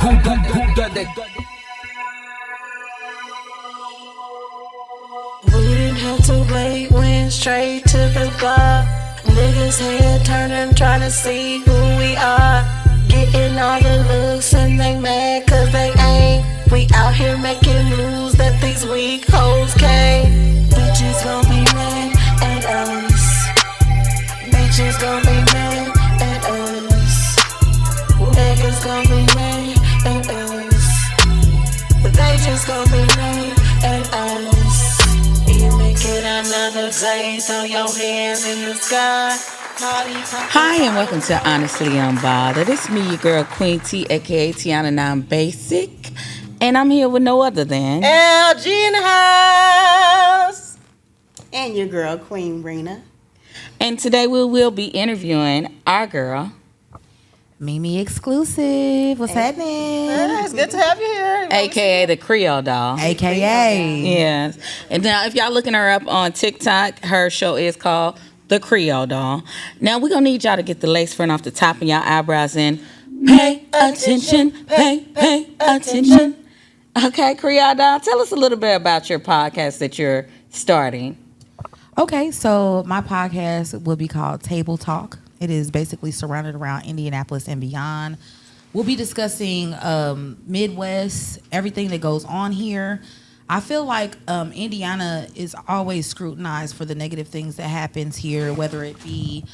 We didn't have to wait, went straight to the bar. Niggas head turning, trying to see who we are. Getting all the looks and they mad cause they ain't. We out here making moves that these weak hoes can't. Bitches gon' be mad at us. Bitches gon' be mad at us. Niggas gon' be mad at us. They just gon' be mad at us. You make it another day, throw your hands in the sky. Hi, and welcome to Honestly Unbothered. It's me, your girl, Queen T, a.k.a. Tiana Nonbasic. And I'm here with no other than... Elle, Gena house. And your girl, Queen Reina. And today we will be interviewing our girl... MiMi exclusive. What's happening? It's good to have you here. a.k.a. the Creole doll. AKA. Yes. And now if y'all looking her up on TikTok, her show is called The Creole Doll. Now we're going to need y'all to get the lace front off the top of y'all eyebrows and pay attention, pay attention. Okay, Creole doll, tell us a little bit about your podcast that you're starting. Okay, so my podcast will be called Table Talk. It is basically surrounded around Indianapolis and beyond. We'll be discussing Midwest, everything that goes on here. I feel like Indiana is always scrutinized for the negative things that happens here, whether it be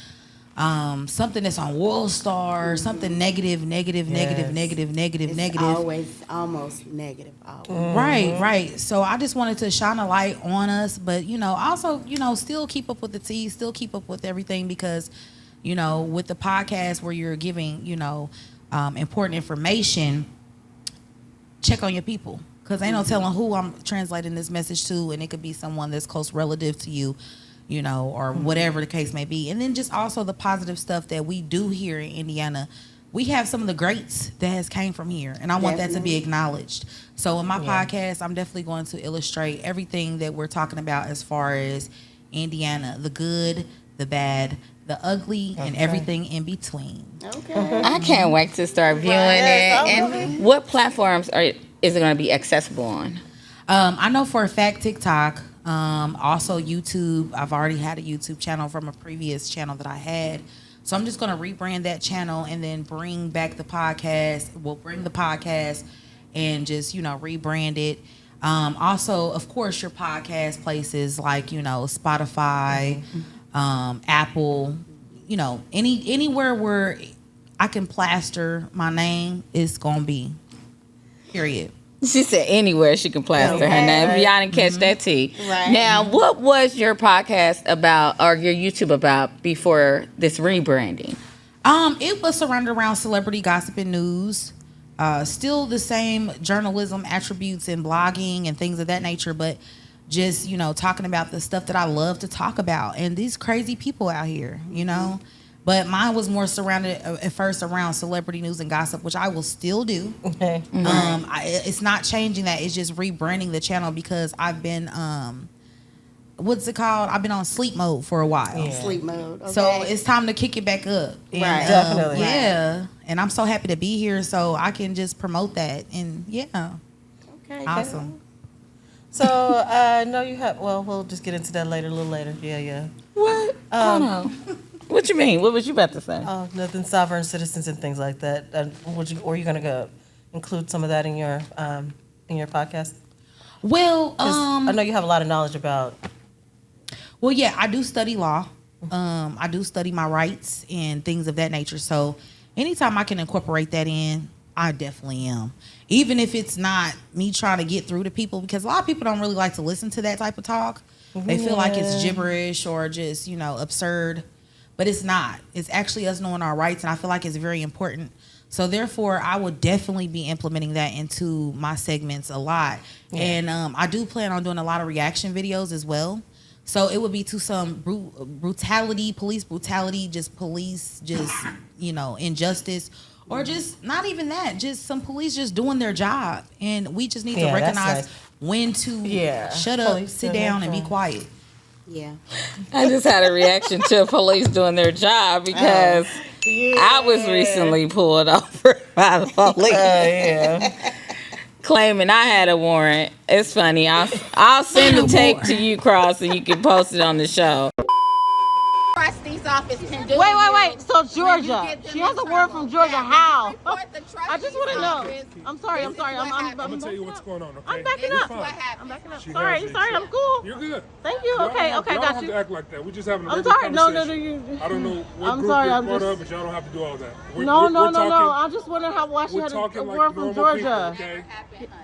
something that's on World Star, something negative. It's always almost negative. Always. Right. So I just wanted to shine a light on us, but, also, still keep up with the tea, still keep up with everything because, with the podcast where you're giving, important information, check on your people. Because ain't no telling who I'm translating this message to, and it could be someone that's close relative to you, or whatever the case may be. And then just also the positive stuff that we do here in Indiana. We have some of the greats that has came from here, and I want that to be acknowledged. So in my podcast, I'm definitely going to illustrate everything that we're talking about as far as Indiana, the good, the bad, the ugly, and everything in between. Okay. I can't wait to start viewing it. And what platforms is it going to be accessible on? I know for a fact TikTok, also YouTube. I've already had a YouTube channel from a previous channel that I had. So I'm just going to rebrand that channel and then bring back the podcast. We'll bring the podcast and just, rebrand it. Also, of course, your podcast places like, Spotify, Apple, anywhere where I can plaster my name is going to be, period. She said anywhere she can plaster her name. Y'all didn't catch that tea. Right. Now, what was your podcast about or your YouTube about before this rebranding? It was surrounded around celebrity gossip and news. Still the same journalism attributes and blogging and things of that nature, but just, talking about the stuff that I love to talk about and these crazy people out here, But mine was more surrounded at first around celebrity news and gossip, which I will still do. Okay. It's not changing that. It's just rebranding the channel because I've been, what's it called? I've been on sleep mode for a while. Yeah. Sleep mode. Okay. So it's time to kick it back up. And, Right. Definitely. Yeah. And I'm so happy to be here so I can just promote that. And Okay. awesome. So I know you have. Well, we'll just get into that later, a little later. Yeah. What? Hold on. What you mean? What was you about to say? Oh, nothing. Sovereign citizens and things like that. Are you gonna include some of that in your podcast? Well, 'Cause I know you have a lot of knowledge about. Well, yeah, I do study law. I do study my rights and things of that nature. So anytime I can incorporate that in, I definitely am. Even if it's not me trying to get through to people, because a lot of people don't really like to listen to that type of talk. They feel like it's gibberish or just, absurd. But it's not. It's actually us knowing our rights, and I feel like it's very important. So therefore, I would definitely be implementing that into my segments a lot. Yeah. And I do plan on doing a lot of reaction videos as well. So it would be to some brutality, police brutality, injustice, or just not even that, just some police just doing their job. And we just need to recognize when to shut up, sit down, and be quiet. Yeah. I just had a reaction to police doing their job because I was recently pulled over by the police. Yeah. Claiming I had a warrant. It's funny. I'll send the tape to you, Cross, and you can post it on the show. Trustee's office can do. Wait. So Georgia, she has a warrant from Georgia. How? I just want to know. I'm sorry. I'm gonna tell you what's going on. Okay? I'm backing You're up. fine. I'm backing up. She Sorry. has it. I'm cool. You're good. Thank you. Okay, y'all got don't have you. to act like that. We're just having a I'm regular sorry. No. conversation. I don't know what I'm group sorry, you're I'm part just- of, but y'all don't have to do all that. No. talking- I'm just wondering why she We're had a talking like warrant from normal Georgia. people, okay?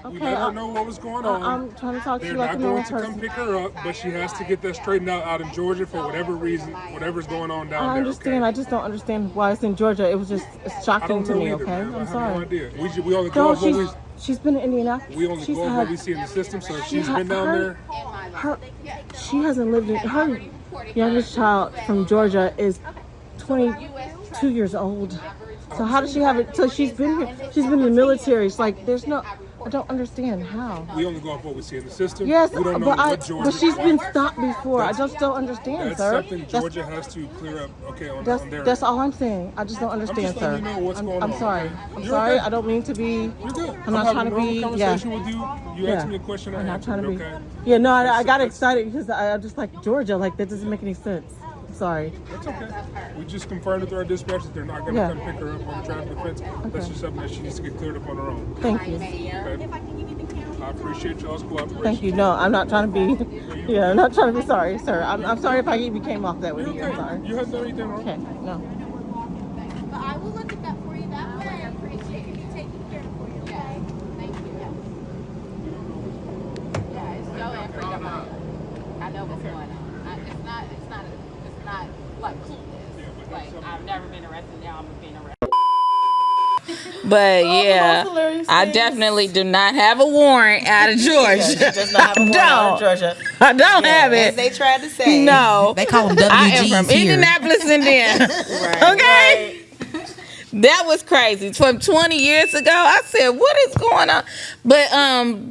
We Okay, let her know what was going on. I'm trying to talk to They're you like a not normal going to come person. pick her up, but she has to get that straightened out in Georgia for whatever reason, whatever's going on down there. I understand. Okay? I just don't understand why it's in Georgia. It was just it's I shocking don't to know me. either, Okay, man. I I'm have no sorry. idea. We only go No, off what we. she's been in Indianapolis. We only She's go off had what we see in the system. So if she's had been down her- there, She hasn't lived in her youngest child from Georgia is 22 years old. So how does she have it? So she's been here. She's been in the military. It's like there's no. I don't understand how. we only go off what we see in the system. Yes, we don't know but what she's been why. stopped before. I just don't understand, That's sir. something Georgia has to clear up. Okay, on their That's end. all I'm saying. I just don't understand, just sir. letting you know what's going I'm on, sorry. okay? I'm You're sorry. okay. I don't mean to be. You're good. I'm not trying to having a be. normal Yeah. conversation with you. You asked me a question. I'm I not trying answered to it, be. okay? Yeah, no, I got That's- excited because I'm just like Georgia. Like that doesn't make any sense. I'm sorry. That's okay. We just confirmed with our dispatch that they're not going to Yeah. come pick her up on traffic offense. That's just something that she needs to get cleared up on her own. Thank you. Okay? I appreciate y'all's cooperation. Thank you. No, I'm not trying to be. Yeah, I'm not trying to be sorry, sir. I'm sorry if I even came off that way. You're to you. I'm okay. sorry. You haven't done anything wrong. Okay. No. But I will look at that for you that way. I appreciate you taking care of it for you. Okay. Thank you. Yeah, it's Joe and Freedom. I know what's going on. It's not like clueless. Like I've never been arrested. Now I'm being arrested. But yeah, hilarious I things. definitely do not have a warrant out of Georgia. Does not have a warrant out of Georgia. I don't have As it. they tried to say. No. They call them WGs I am from here. Indianapolis, Indiana. Okay? That was crazy. From 20 years ago, I said, what is going on? But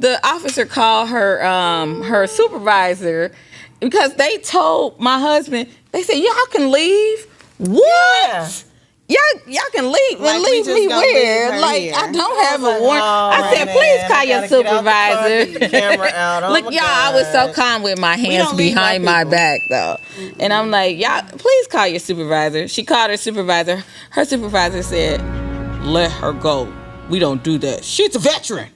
the officer called her supervisor because they told my husband, they said, y'all can leave? What? Y'all can leave. Like, Well, we leave just me gonna leave where? her Like, here. I don't have a warrant. oh, I said, man, please call I your gotta get out the car, supervisor. get the camera out. Oh, Look, my y'all, I was so God. calm with my hands don't leave our behind my people. back, though. And I'm like, y'all, please call your supervisor. She called her supervisor. Her supervisor said, let her go. We don't do that. She's a veteran.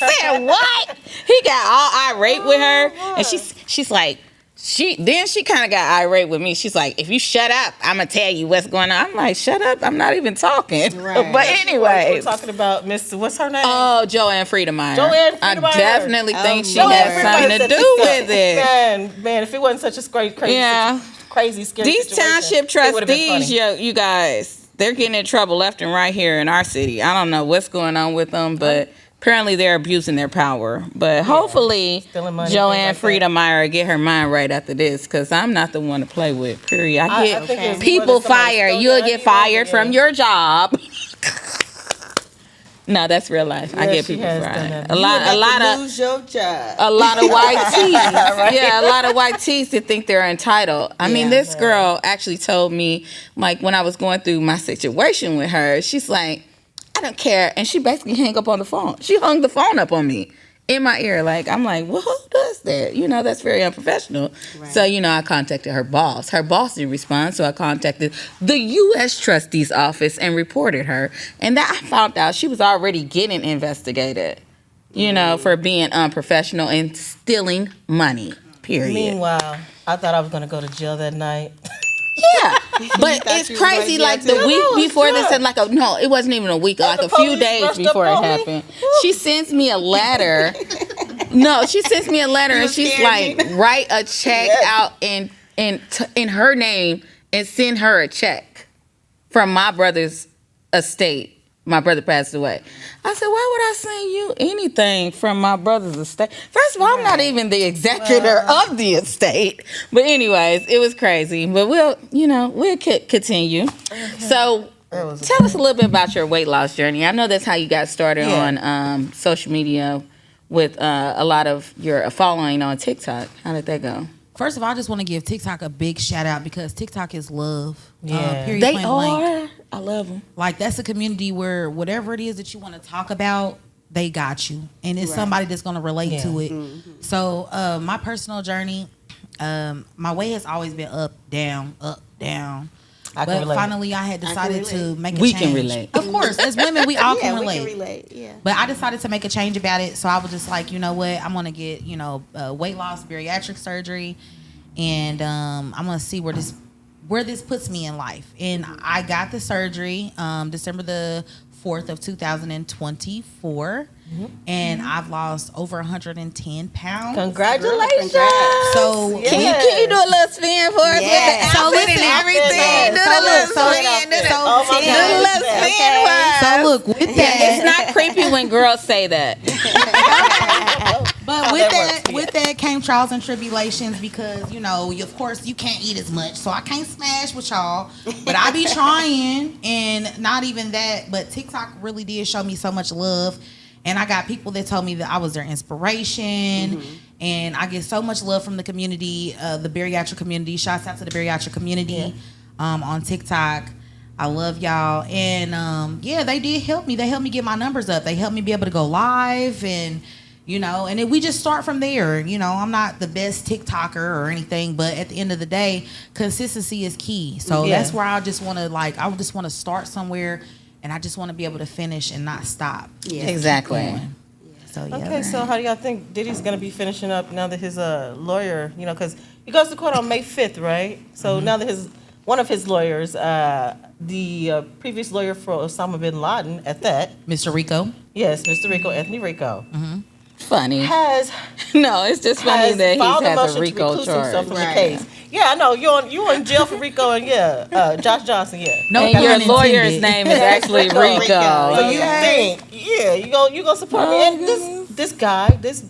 I said, what? He got all irate with her. And she's like, she kind of got irate with me. She's like, if you shut up, I'm going to tell you what's going on. I'm like, shut up. I'm not even talking. Right. But We're anyways. talking about Miss. What's her name? Oh, Joanne Friedemeyer. Joanne I Friedemeyer. definitely think she Joanne has something to do with it. Man, if it wasn't such a crazy, Yeah. crazy, scary These situation, township it would've been trustees, funny. you guys, they're getting in trouble left and right here in our city. I don't know what's going on with them, but apparently they're abusing their power. But hopefully, Stealing money, Joanne things like that. Friedemeyer get her mind right after this, because I'm not the one to play with, period. I I get think it's people what if somebody fired. stole You'll your get money, fired yeah. from your job. No, that's real life. I Yeah, get she people has done fired. that. A lot of lose your job. a lot of white tees. Yeah, a lot of white tees that think they're entitled. I mean, this girl actually told me, like, when I was going through my situation with her, she's like, I don't care. And she basically hung up on the phone. She hung the phone up on me in my ear. Like, I'm like, well, who does that? You know, that's very unprofessional. Right. So, you know, I contacted her boss. Her boss didn't respond, so I contacted the U.S. Trustee's office and reported her. And that I found out she was already getting investigated, you know, for being unprofessional and stealing money, period. Meanwhile, I thought I was going to go to jail that night. Yeah, but thought it's you was crazy. gonna Like get the out week too. before this, Yeah. and no, it wasn't even a week. Like the a few police days rushed before up it on me. happened, she sends me a letter. No, she sends me a letter, and she's scared, like, write a check out in her name and send her a check from my brother's estate. My brother passed away. I said, why would I send you anything from my brother's estate? First of all, I'm not even the executor of the estate. But anyways, it was crazy. But we'll continue. So tell us a little bit about your weight loss journey. I know that's how you got started on social media with a lot of your following on TikTok. How did that go? First of all, I just want to give TikTok a big shout out because TikTok is love. Yeah. Period. They point are. blank. I love them. Like, that's a community where whatever it is that you want to talk about, they got you, and it's somebody that's going to relate to it. So my personal journey, my way has always been up, down, but finally I had decided to make a change. We can relate. Of course, as women, we all can we relate. can relate. Yeah. But I decided to make a change about it. So I was just like, you know what? I'm going to get, weight loss, bariatric surgery. And I'm going to see where this puts me in life. And I got the surgery December the 4th of 2024. And I've lost over 110 pounds. Congratulations. So Can you do a little spin for us with the outfit and everything? Do the little spin. Do the little spin for us. So look, with that, It's not creepy when girls say that. but with that came trials and tribulations because, of course, you can't eat as much. So I can't smash with y'all. But I be trying. And not even that, but TikTok really did show me so much love. And I got people that told me that I was their inspiration. And I get so much love from the community, the bariatric community. Shouts out to the bariatric community on TikTok. I love y'all. And they did help me. They helped me get my numbers up. They helped me be able to go live and and then we just start from there. I'm not the best TikToker or anything, but at the end of the day, consistency is key. So that's where I just want to start somewhere, and I just want to be able to finish and not stop. Yeah. Exactly. So Okay, so how do y'all think Diddy's going to be finishing up now that his lawyer, because he goes to court on May 5th, right? So now that one of his lawyers, the previous lawyer for Osama bin Laden at that. Mr. Rico. Yes, Mr. Rico, Anthony Rico. Funny. Has No, it's just funny that filed he a has motion a Rico to recluse himself charge. from the case. Yeah, I know. You in jail for Rico and Josh Johnson, No And your pun lawyer's intended. name is actually Rico. So you think, you gonna support me? And this guy, this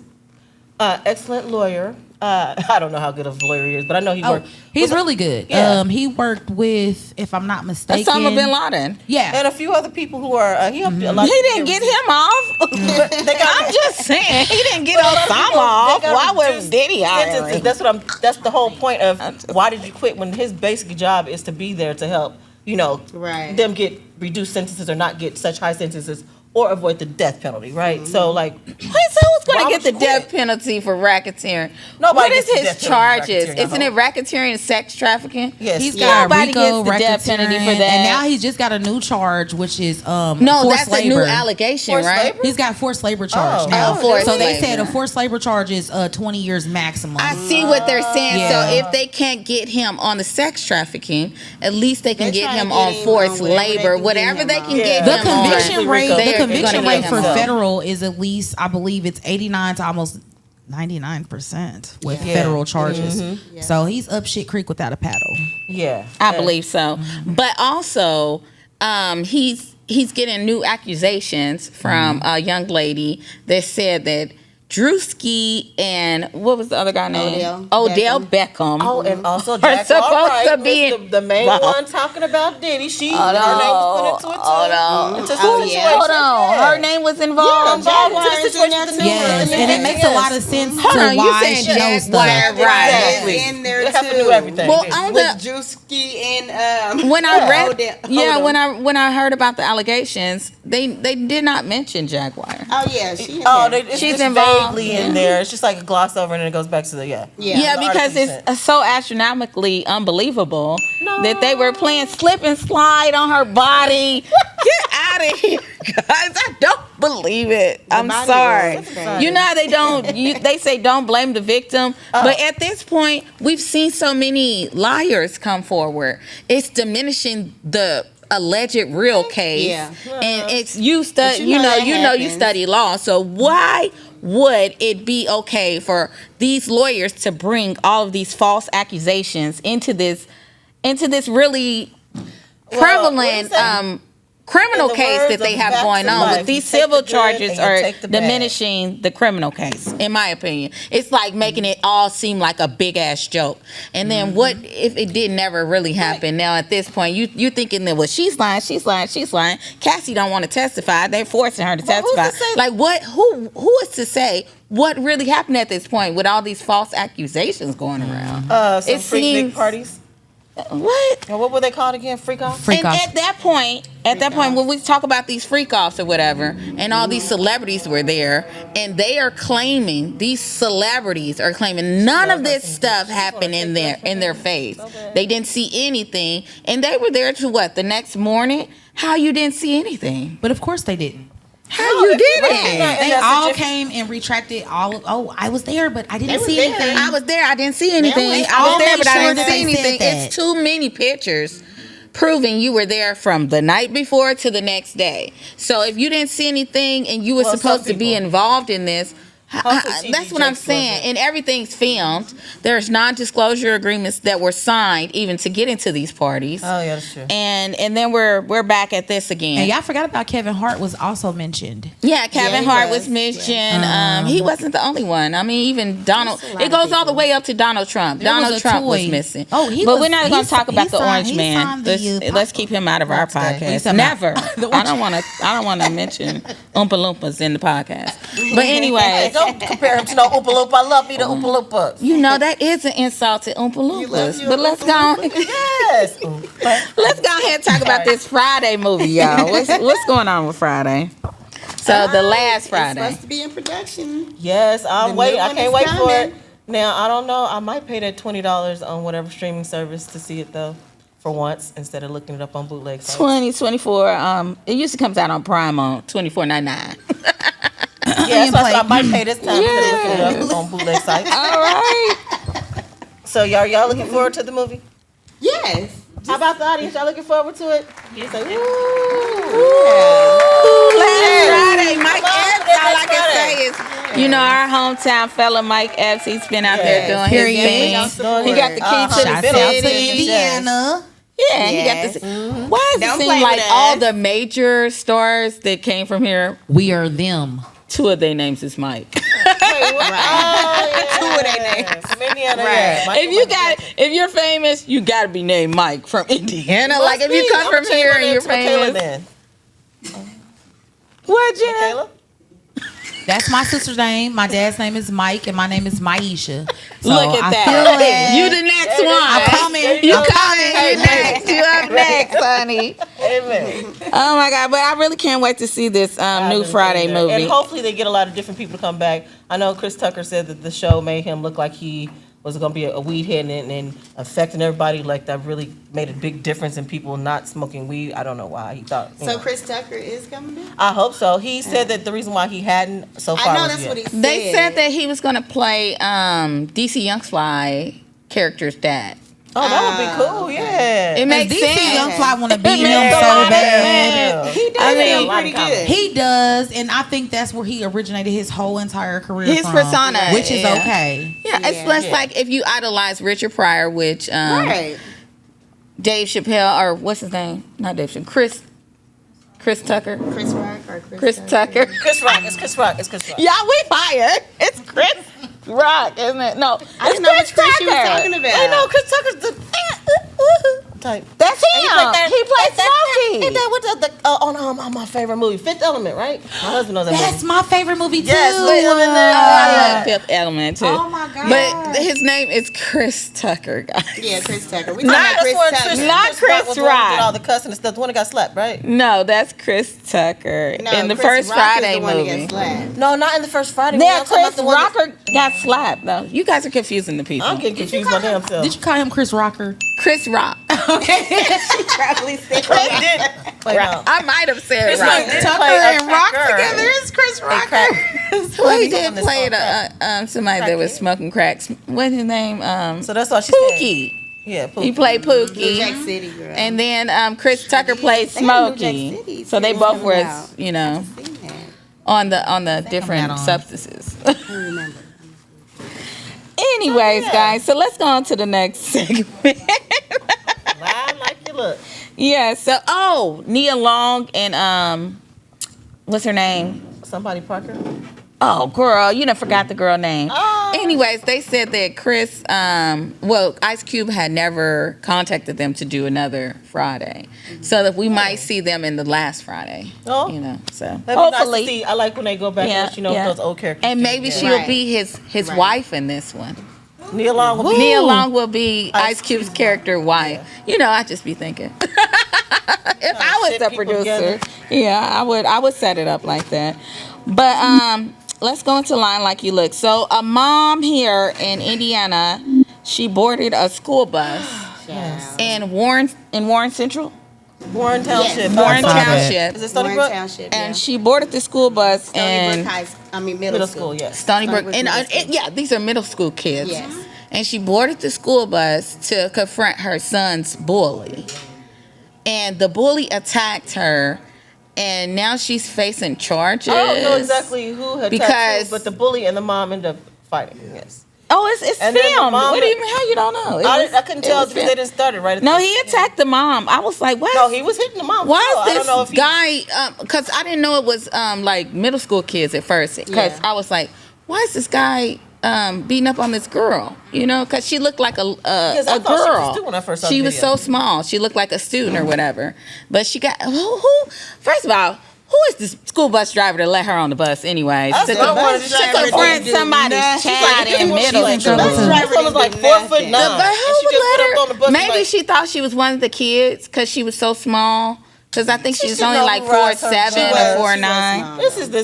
excellent lawyer. I don't know how good of a lawyer he is, but I know he worked. He's really good. Yeah. He worked with, if I'm not mistaken, Osama bin Laden. Yeah. And a few other people who are he helped a lot. He didn't get him off. I'm just saying, he didn't get Osama off. Why would Diddy hire him? That's the whole point of why did you quit when his basic job is to be there to help them get reduced sentences or not get such high sentences or avoid the death penalty, right? So Wait, so who's going to get the death penalty for racketeering? Nobody What is gets the his death penalty for charges? racketeering, I Isn't it racketeering and sex trafficking? Yes. He's got Nobody Rico gets the death penalty for racketeering, that. and now he's just got a new charge, which is No, forced that's a new labor. allegation, Forced right? labor? He's got forced labor charge Oh. now. Oh, forced so they labor. said a forced labor charge is 20 years maximum. I see what they're saying. Yeah. So if they can't get him on the sex trafficking, at least they can They get try to him get on him forced on whatever labor, they can get whatever him they on. can The get conviction him rate, on. the They're conviction gonna rate get for him. federal is at least, I believe it's 89 to almost 99% with federal charges. So he's up shit creek without a paddle. Yeah. I believe so. But also, he's getting new accusations from a young lady that said that Drewski and what was the other guy name? Odell Beckham. Oh, and also Are Jack supposed to be the main one talking about Diddy. Her name was put into it too. Hold on. Her name was involved. Yes, and it makes a lot of sense Hold to on, you why saying she knows Jaguar, stuff. right? In there They have to do too. everything. Well, Yeah. on With the Drewski and when I read, Odell. when I heard about the allegations, they did not mention Jaguar. Oh yeah, she. It's She's just involved. vaguely in there. It's just like a gloss over, and then it goes back to the Yeah, the because article it's so astronomically unbelievable that they were playing slip and slide on her body. Get out of here, guys! I don't believe it. I'm body sorry. was crazy. You know how they don't. They say don't blame the victim, but at this point, we've seen so many liars come forward. It's diminishing the alleged real case, Yeah. and it's you study. you know that You happens. study law, so why would it be okay for these lawyers to bring all of these false accusations into this really prevalent criminal In the case words that they of have Facts going of on Life, with these you take civil the good charges and you are take the bad. diminishing the criminal case, in my opinion. It's like making it all seem like a big ass joke. And then what if it did never really happen? Now at this point you thinking that, well, she's lying. Cassie don't want to testify. They're forcing her to testify. who's to say- Like what who is to say what really happened at this point with all these false accusations going around? Some It freak seems- big parties. What? What were they called again? Freak off? Freak And off. at that point, when we talk about these freak offs or whatever, and all these celebrities were there, and these celebrities are claiming none of this stuff happened in their face. They didn't see anything, and they were there to what, the next morning? How you didn't see anything? But of course they didn't. How you didn't? They all came and retracted all. Oh, I was there, but I didn't see anything. I was there. I didn't see anything. I all was there, made but I sure didn't that see they said anything. that. It's too many pictures proving you were there from the night before to the next day. So if you didn't see anything and you were supposed to be involved in this, that's what I'm saying. And everything's filmed. There's non-disclosure agreements that were signed even to get into these parties. Oh yeah, that's true. And then we're back at this again. And y'all forgot about Kevin Hart was also mentioned. Yeah, Kevin he Hart was. was mentioned. He wasn't the only one. I mean, even Donald. It goes all the way up to Donald Trump. There was Donald a Trump toy. was missing. Oh, he but was- we're not going he to talk si- about he the signed- Orange he Man. signed the, Let's keep him out of our He's podcast. talking Never. about- I don't want to mention Oompa Loompas in the podcast. But anyway, Don't compare him to no Oompa Loompa. I love me the Oompa Loompas. you know that is an insult to Oompa Loompas. But let's go. Yes. Let's go ahead and talk about this Friday movie, y'all. What's going on with Friday? So the last It's Friday. supposed to be in production. Yes, I'm The waiting. new I one can't is wait for coming. it. Now I don't know. I might pay that $20 on whatever streaming service to see it though, for once instead of looking it up on bootleg sites. 2024. It usually comes out on Prime on $24.99. Yeah, so I might pay this time instead of looking it up on bootleg sites. All right. So y'all looking forward to the movie? Yes. How about the audience? Y'all looking forward to it? Yes. Say, Last Friday, Mike Come on, Epps. All I next can say is, you know, our hometown fella Mike Epps. He's been out there doing his Period. thing. He got the key to Shout the out to city. Indiana. Yeah, he got Yes. this. Why does Don't it play seem like with all us. the major stars that came from here, We are them. two of their names is Mike? Two of their names. Indiana, yeah. If you're famous, you got to be named Mike from Indiana. Like if you come from here and you're famous. What, Gena? Kayla? That's my sister's name. My dad's name is Mike, and my name is Maisha. So Look at I that. feel like You the next one. I'm coming. You I'm coming. coming. You next. You up next, honey. Amen. Oh my God! But I really can't wait to see this new Friday movie. And hopefully they get a lot of different people to come back. I know Chris Tucker said that the show made him look like he was going to be a weed head and affecting everybody. Like that really made a big difference in people not smoking weed. I don't know why he thought. So Chris Tucker is coming back? I hope so. He said that the reason why he hadn't so far I know was that's yet. what he said. They said that he was going to play DC Young Fly character's dad. Oh, that would be cool. Yeah. It makes DC sense. Young Fly want to be It him makes so a lot of bad. sense. He does I mean, sound pretty good. He does, and I think that's where he originated his whole entire career His from, persona, which is yeah. okay. Yeah, it's less like if you idolize Richard Pryor, which Right. Dave Chappelle, or what's his name? Not Dave Chappelle. Chris Tucker. Chris Rock or Chris Tucker. Chris Rock. It's Chris Rock. It's Chris Rock. Y'all, we fired. It's Chris Rock, isn't it? No, I it's didn't know Chris which Chris you was Tucker. talking about. I know Chris Tucker's the type. That's him. He plays Smokey. He did what's the on my favorite movie, Fifth Element, right? My husband knows that That's movie. my favorite movie too. Yes, Fifth Element. I love Fifth Element too. Oh my God. But his name is Chris Tucker, guys. Yeah, Chris Tucker. We Not- talking about Chris That's Tucker. where Not Chris was the one who Rock. did all the cussing and stuff. The one that got slapped, right? No, that's Chris Tucker No, in the Chris first Rock is Friday the one that movie. gets slapped. No, not in the first Friday. movie. Yeah, I'm talking about Chris the one that- Rocker got slapped though. You guys are confusing the people. I'm getting confused by damn self. Did you call him Chris Rocker? Chris Rock. Probably said He did. Wait, no. I might have said Chris it right. Rock did Tucker play a and Rock cracker. together is Chris A Rocker. crack. Well, he He's on did this play phone. somebody that was smoking cracks. What's his name? So that's why she said. Pookie. Yeah, Pookie. He played New Pookie. Jack City, girl. And then Chris Tucker played They got New Jack Smokey. City So they series both coming were, out. you know, Seen that. on the that different on? substances. I don't remember. Anyways, guys, so let's go on to the next segment. Lie like you look. Yeah, so Nia Long and what's her name? Somebody Parker. Oh, girl, you done forgot the girl name. Oh. Anyways, they said that Chris, Ice Cube had never contacted them to do another Friday, so that we might see them in the last Friday. Oh. You know, so That'd be hopefully, nice to see. I like when they go back and let you know those old characters. and came maybe together. she'll Right. be his Right. wife in this one. Nia Long will be. Nia Long will be Ice Cube's character wife. You know, I just be thinking. If I was shit the people producer, together. yeah, I would set it up like that. But let's go into Line Like You Look. So a mom here in Indiana, she boarded a school bus in Warren Central. Warren Township. Warren Stony Brook. Township. Is it Stony Warren Brook? Township. And she boarded the school bus Stony and Brook middle school. Yes. Stony Brook. Brook And Middle School. yeah, these are middle school kids. Yes. And she boarded the school bus to confront her son's bully. And the bully attacked her, and now she's facing charges. I don't know exactly who had Because- tattoos, but the bully and the mom ended up fighting. Yes. Oh, it's And then the filmed. mom- What do you mean? How you don't know? It was- I couldn't it tell was because they filmed. didn't start it right at No, the- he attacked the mom. I was like, what? No, he was hitting the mom. Why I is don't know if this guy? Because I didn't know it was like middle school kids at first. Because Yeah. I was like, why is this guy beating up on this girl? You know, because she looked like a I thought she was girl. a student when I first saw She the was video. so small. She looked like a student or whatever. But she got who? First of all, who is the school bus driver to let her on the bus anyways? That's To what I wanted to confront do. somebody's Nah, she's child like, in middle like, school. the bus driver was like 4'9". But and who she would just let put up on the her? bus Maybe like, she thought she was one of the kids because she was so small. Because I think She she's should only know like who rides her. 4'7" She or was. 4'9". This is the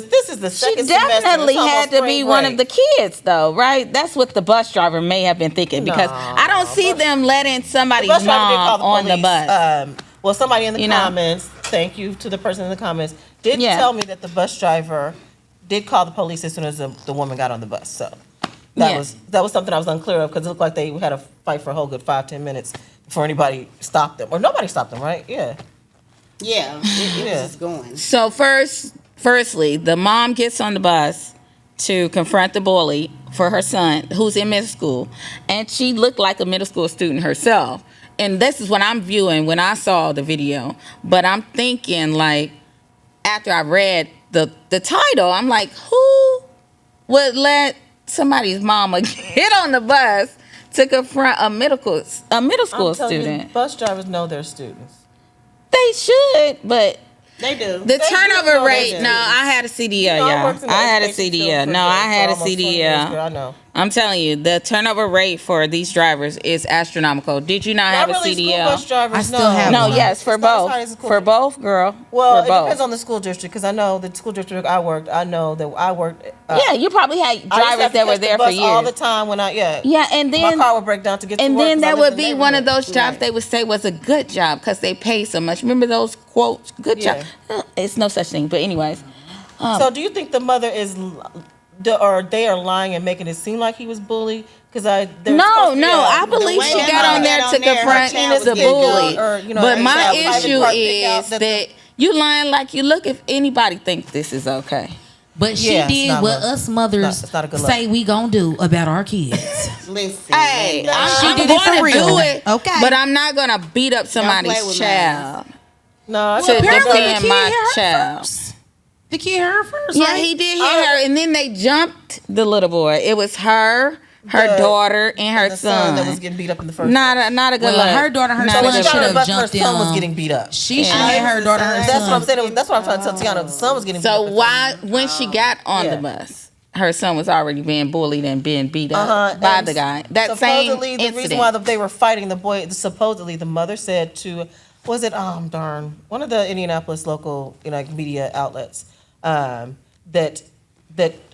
She second semester. definitely It's almost had to be spring one of break. the kids, though, right? That's what the bus driver may have been thinking because I don't see them letting somebody's bus driver did call mom the on the police. bus. Well, somebody in the You know? comments, thank you to the person in the comments, did Yeah. tell me that the bus driver did call the police as soon as the woman got on the bus. So Yeah. that was something I was unclear of because it looked like they had a fight for a whole good 5-10 minutes before anybody stopped them. Or nobody stopped them, right? Yeah. Yeah, it Yeah. was just going. So firstly, the mom gets on the bus to confront the bully for her son, who's in middle school, and she looked like a middle school student herself. And this is what I'm viewing when I saw the video. But I'm thinking, like, after I read the title, I'm like, who would let somebody's mama get on the bus to confront a middle school I'm telling student? you, bus drivers know their students. They should, but They do. the do know turnover they rate. do. No, I had a CDL, You know, I y'all. worked in the I had a education CDL. field No, for I had a almost 20 years, girl, I CDL. know. I'm telling you, the turnover rate for these drivers is astronomical. Did you not have Not a really school CDL? bus drivers, I still have No, one. yes, for It's not as both. high as a school For district. both, girl. Well, for it both. depends on the school district because I know the school district I worked. I know that I worked. Yeah, you probably had I used to drivers have to that were catch the there for bus all the years. time when I Yeah, and then my car would break down to get to and work. then 'cause I that lived would in be the one of neighborhood. those jobs they would say was a good job because they pay so much. Remember those quotes? Good job. It's no such thing. But anyways, So, do you think the mother or they are lying and making it seem like he was bullied? Because I I believe way she that got mom on there got to on there, her confront child was the getting bully. or, you know, But a my child private issue part pick out is that that you lying like you look. If anybody thinks this is okay, But she Yeah, it's did not what love. us mothers It's not a good look. say we gonna do about our kids. Listen. hey, Linda. I'm did it for going to real. do it. Okay. But I'm not going to beat up play somebody's with child No, I to think apparently the defend kid my hit her child. first. The kid hit her first, Yeah, right? he did hit her, and then they jumped the little boy. It was her daughter, and her the son. that was getting beat up in the first. Not a good Well, look. her daughter, her Not son a She good got should on look. the have bus, her jumped son was in. getting beat up. She should have her daughter, her That's what I'm son. saying. That's what I'm trying to tell Tiana. The son was getting beat So up. why, when she got on Yeah. the bus, her son was already being bullied and being beat up by and the guy. That same supposedly the incident. reason why they were fighting the boy, supposedly the mother said to, was it one of the Indianapolis local media outlets, that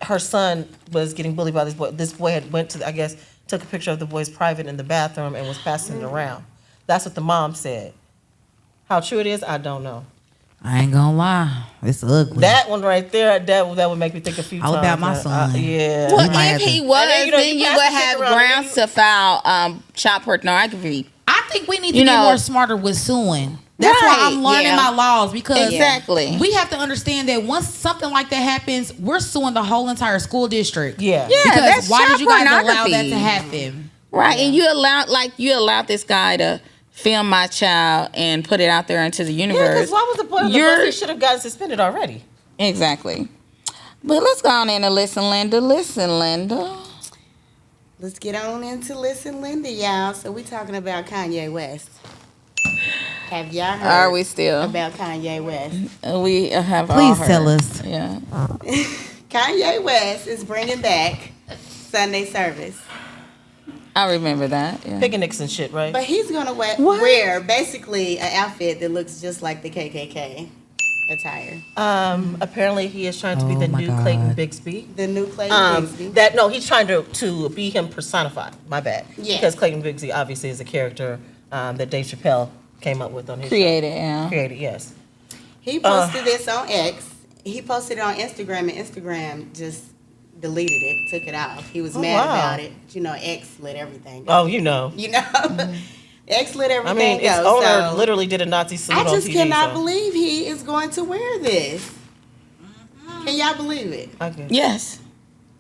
her son was getting bullied by this boy. This boy had went to, I guess, took a picture of the boy's private in the bathroom and was passing it around. That's what the mom said. How true it is, I don't know. I ain't gonna lie, it's ugly. That one right there, that would make me think a few All times. about my son. Yeah. Well, might have if he to- was, And then, you know, then you you pass would the kid have around, grounds to file child pornography. I think we need to You get know- more smarter with suing. That's why Right, I'm learning yeah. my laws because Exactly. we have to understand that once something like that happens, we're suing the whole entire school district. Yeah. Yeah, Because that's why child did you guys allow that pornography. to happen? Right, and you allowed this guy to film my child and put it out there into the Yeah, universe. because why was the boy on the bus? He should have gotten suspended already. Exactly. But let's go on in and listen, Linda. Listen, Linda. Let's get on into Listen Linda, y'all. So we talking about Kanye West. Have y'all heard Are we still? about Kanye West? We have all Please heard. tell us. Yeah. Kanye West is bringing back Sunday service. I remember that. Yeah. Picnics and shit, right? But he's gonna wear basically an outfit that looks just like the KKK attire. Apparently he is trying to be Oh the my new God. Clayton Bigsby. The new Clayton Bigsby. He's trying to be him personified. My bad. Yeah. Because Clayton Bigsby obviously is a character that Dave Chappelle came up with on his Created, show. yeah. Created, yes. He posted this on X. He posted it on Instagram, and Instagram just deleted it, took it off. He was mad about it. You know, X let everything go. Oh, you know. You know? X let I everything mean, go. its owner so literally did a Nazi salute I on just TV. cannot believe he is going to wear this. Can y'all believe it? Okay. Yes.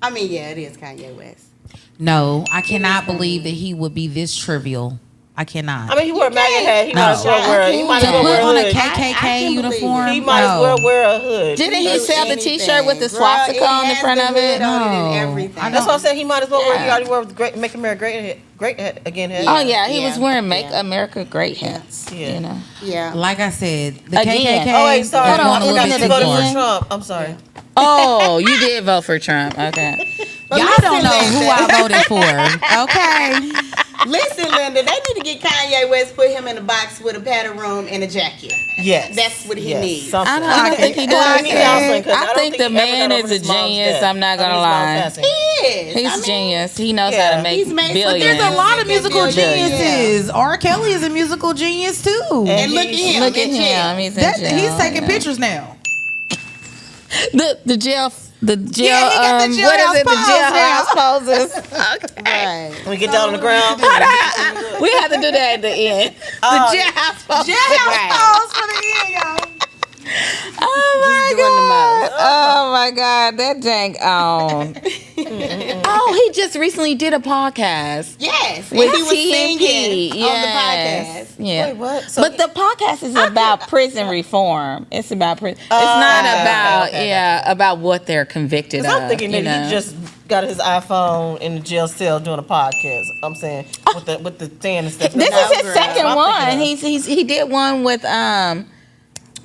I mean, yeah, it is Kanye West. No, I cannot believe that he would be this trivial. I cannot. I mean, he wore a MAGA hat. He No. might as well wear. He might to as well put wear on a a hood. I KKK can believe it. uniform. He might as well wear a hood. Didn't he Do sell the anything. T-shirt with the Girl, swastika on the has front the of it? hood on it and No. everything. That's what I'm saying. He might as well wear. He Yeah. already wore the great, Make America Great again. Head. Oh yeah, he Yeah. was wearing "Make Yeah. America Great" hats. Yeah. You know. Yeah. Like I said, the Again. KKK. Oh wait, sorry. Hold on, I forgot isn't you it voted again? for Trump. I'm sorry. Oh, you did vote for Trump. Okay. But Y'all listen, don't know who Linda. I voted for. Okay. Listen, Linda, they need to get Kanye West, put him in a box with a padded room and a jacket. Yes. That's what he needs. Something. I don't think he does. We need counseling, 'cause I don't think the he ever man got is over a his mom's genius. death. I'm not gonna I mean, his lie. mom's passing. He is. He's I mean, genius. He knows how Yeah. to make He's made- but billions. There's a lot of musical Billions. geniuses. R. Kelly is a musical genius too. And look at him. Look at in jail. him. He's in jail. He's taking yeah. pictures now. The jail. The jail. Yeah, he got the what is jailhouse it? The pose jailhouse poses. Right. When we get down on the ground. We have to do that at the end. The jailhouse poses. Jailhouse pose for the end, y'all. Oh my doing the most. Oh my God, that dang oh, he just recently did a podcast Yes. And with he was singing TMP. on the Yes. podcast. Yeah. Wait, what? So But the podcast is about prison reform. It's about prison. It's not about about what they're convicted of. I'm thinking you that know? he just got his iPhone in the jail cell doing a podcast. I'm saying with the stand and stuff. This No, is his girl. second I'm one. thinking He did one with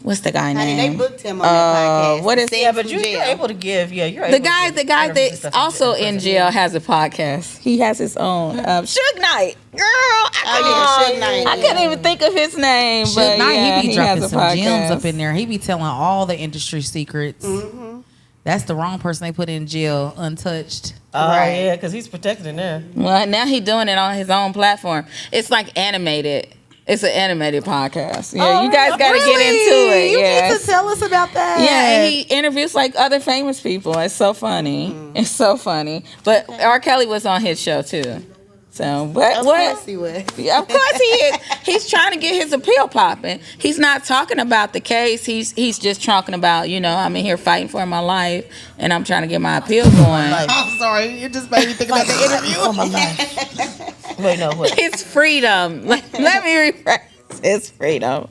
what's the guy Honey, name? they booked him on that podcast. what is- Sing Yeah, but from you're jail. able to give. Yeah, you're The able guy, to the guy interviews and that's stuff also in prison. jail has a podcast. He has his own. Suge Knight, girl. Suge Knight, I couldn't even think of his name. But Suge Knight, yeah, he be has dropping a some gems podcast. up in there. He be telling all the industry secrets. Mm-hmm. That's the wrong person they put in jail, untouched. Oh Right. yeah, because he's protected in there. Well, now he's doing it on his own platform. It's like animated. It's an animated podcast. Yeah, you guys got to get into it. You yes. need to tell us about that. Yeah, and he interviews like other famous people. It's so funny. Mm-hmm. It's so funny. But R. Kelly was on his show too. So, but Of what? course he was. Yeah, of course he is. He's trying to get his appeal popping. He's not talking about the case. He's just talking about, I'm in here fighting for my life, and I'm trying to get my appeal going. I'm sorry. You just made me think about the interview. Oh my life. Wait, no, what? It's freedom. Let me rephrase. It's freedom.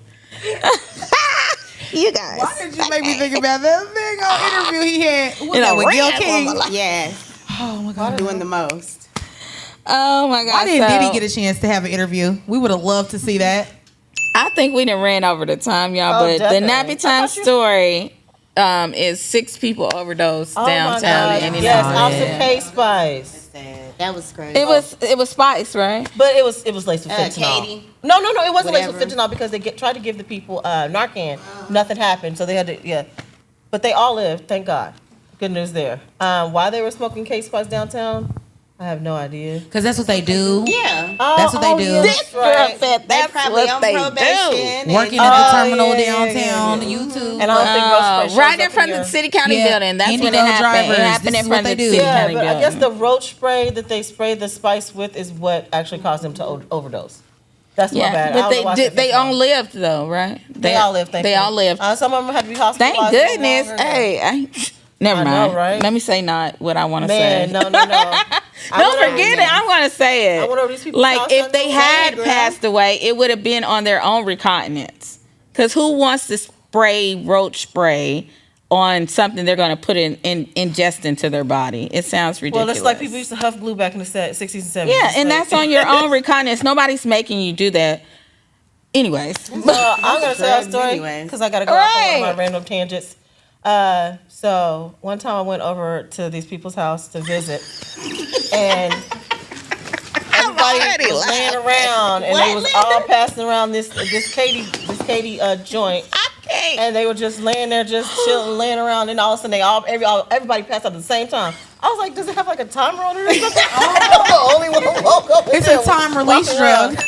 You guys. Why did you make me think about that thing on interview he had? What In that a with Gil rant King? Yes. Oh my God. Doing the most. Oh my God. Why didn't so, Diddy get a chance to have an interview? We would have loved to see that. I think we done ran over the time, y'all. Oh, but definitely. the Nappy Time story is 6 people overdosed Oh my downtown God. in Indianapolis. Yes, Yeah. Officer K Spice. That was crazy. It was Spice, right? But it was laced with fentanyl. Katie. No, it wasn't laced with Whatever. fentanyl because they tried to give the people Narcan. Nothing happened, so they had to But they all lived, thank God. Good news there. Why they were smoking K Spice downtown, I have no idea. Because that's what they do. Yeah. That's what they do. yes, This girl right. said They that's probably what on they probation. do. Working and- at the terminal yeah, downtown, yeah. YouTube. And I don't think roach spray Right shows in up front of your- the city county Yeah, building. That's when it Indigo happened. drivers, It happened this in is front what of the they do. city Yeah, county but building. I guess the roach spray that they sprayed the spice with is what actually caused them to overdose. That's my bad. I but don't know why I said they fentanyl. all lived though, right? They all lived. They all lived. Some of them had to be hospitalized. Thank a little goodness. longer. Hey, never I mind. know, right? Let me say not what I want to say. Man, no. Don't forget it. I'm gonna say it. I went over these people's like house if on they the had girl. passed away, it would have been on their own recognizance. Because who wants to spray roach spray on something they're going to put ingest into their body? It sounds ridiculous. Well, it's like people used to huff glue back in the 60s and 70s. Yeah, It's and like- that's on your own recognizance. Nobody's making you do that. Anyways, I'm gonna tell a drugs story anyways. because I gotta go off on one of Right. my random tangents. So one time I went over to these people's house to visit, and everybody was laying around, and they was all passing around this Katie joint. And they were just laying there, just chilling, laying around, and all of a sudden everybody passed out at the same time. I was like, does it have like a timer on it or something? The only one woke up. It's a time release drug. It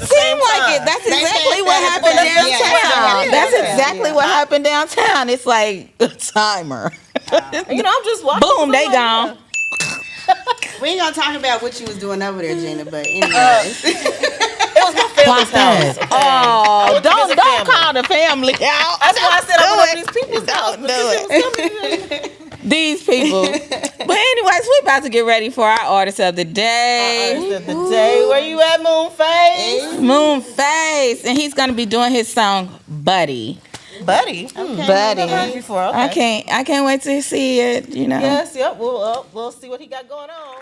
seemed like it. That's exactly what happened downtown. That's exactly what happened downtown. It's like a timer. I'm just watching. Boom, they gone. We ain't gonna talk about what you was doing over there, Gena, but anyways. It was my family's house. Okay? Oh, don't call the family out. That's why I said I went to these people's house. These people. But anyways, we about to get ready for our artist of the day. Artist of the day. Where you at, Moonface? Moonface. And he's going to be doing his song, Buddy. Buddy? Okay. Buddy. I've heard before. Okay. I can't wait to see it, Yes, yep. We'll see what he got going on.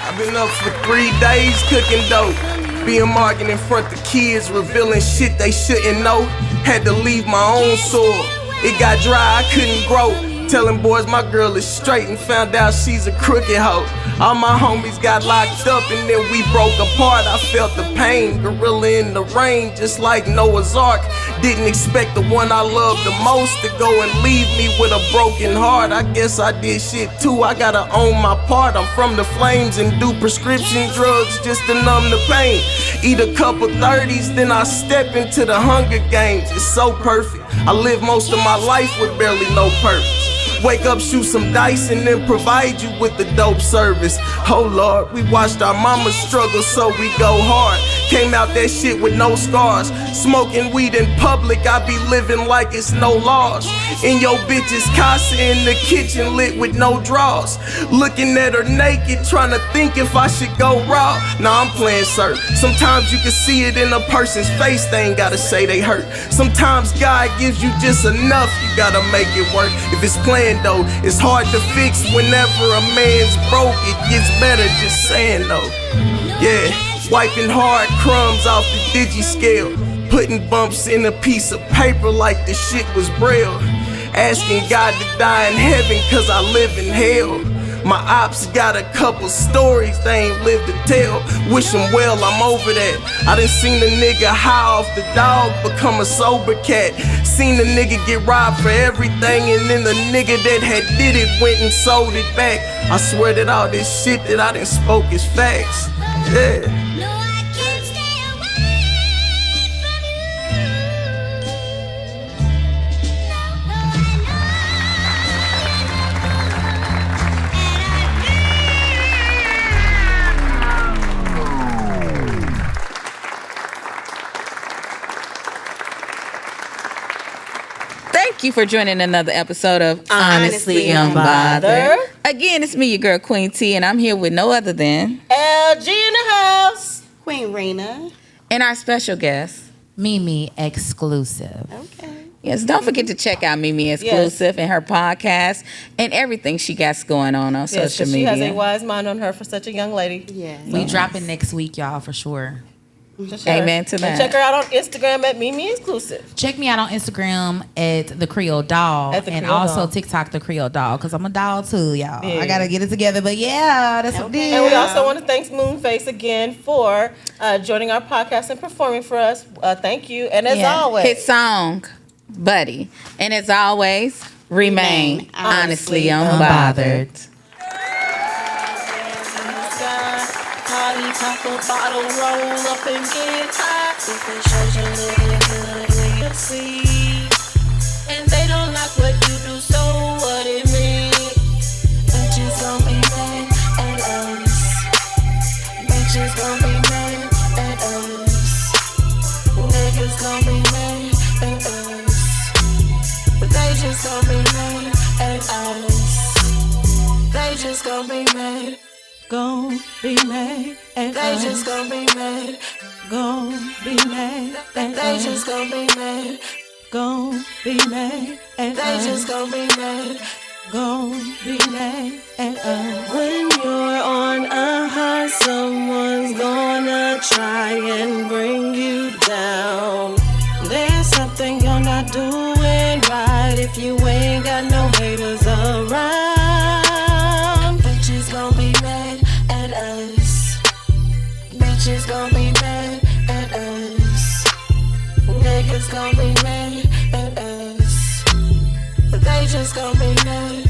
I've been up for 3 days cooking dope. Being marking in front of kids, revealing shit they shouldn't know. Had to leave my own soil. It got dry, I couldn't grow. Telling boys my girl is straight and found out she's a crooked hoe. All my homies got locked up and then we broke apart. I felt the pain, gorilla in the rain, just like Noah's Ark. Didn't expect the one I loved the most to go and leave me with a broken heart. I guess I did shit too, I gotta own my part. I'm from the flames and do prescription drugs just to numb the pain. Eat a couple 30s, then I step into the Hunger Games. It's so perfect, I live most of my life with barely no purpose. Wake up, shoot some dice, and then provide you with the dope service. Oh Lord, we watched our mamas struggle, so we go hard. Came out that shit with no scars. Smoking weed in public, I be living like it's no laws. In your bitch's casa in the kitchen lit with no drawers. Looking at her naked, trying to think if I should go raw. Nah, I'm playing sir. Sometimes you can see it in a person's face, they ain't gotta say they hurt. Sometimes God gives you just enough, you gotta make it work. If it's planned though, it's hard to fix whenever a man's broke. It gets better, just saying though. Yeah, wiping hard crumbs off the digi-scale. Putting bumps in a piece of paper like the shit was braille. Asking God to die in heaven cause I live in hell. My ops got a couple stories they ain't lived to tell. Wish them well, I'm over that. I done seen a nigga high off the dog become a sober cat. Seen a nigga get robbed for everything, and then the nigga that had did it went and sold it back. I swear that all this shit that I done spoke is facts. Yeah. Thank you for joining another episode of Honestly Unbothered. Again, it's me, your girl Queen T, and I'm here with no other than Elle in the house, Queen Reina, and our special guest, MiMi Exclusive. Okay. Yes, don't forget to check out MiMi Exclusive and her podcast and everything she got going on social media. She has a wise mind on her for such a young lady. Yeah. We dropping next week, y'all, for sure. Amen to that. And check her out on Instagram at MiMi Exclusive. Check me out on Instagram at the Creole Doll, and also TikTok the Creole Doll, because I'm a doll too, y'all. Yeah. I gotta get it together, but yeah, that's what it is. And we also want to thank Moonface again for joining our podcast and performing for us. Thank you, and as always, his song, Buddy, and as always, remain honestly unbothered. Party, pop a bottle, roll up and get high. If it shows you looking good, then you see. And they don't like what you do, so what it means? Bitches gon' be mad at us. Bitches gon' be mad at us. Niggas gon' be mad at us. But they just gon' be mad at us. They just gon' be mad. Gon' be mad and they just gon' be mad. Gon' be mad and they just gon' be mad. Gon' be mad and they just gon' be mad. Gon' be mad and when you're on a high, someone's gonna try and bring you down. There's something you're not doing right if you we ain't got no haters around. Bitches gon' be mad at us. Bitches gon' be mad at us. Niggas gon' be mad at us. They just gon' be mad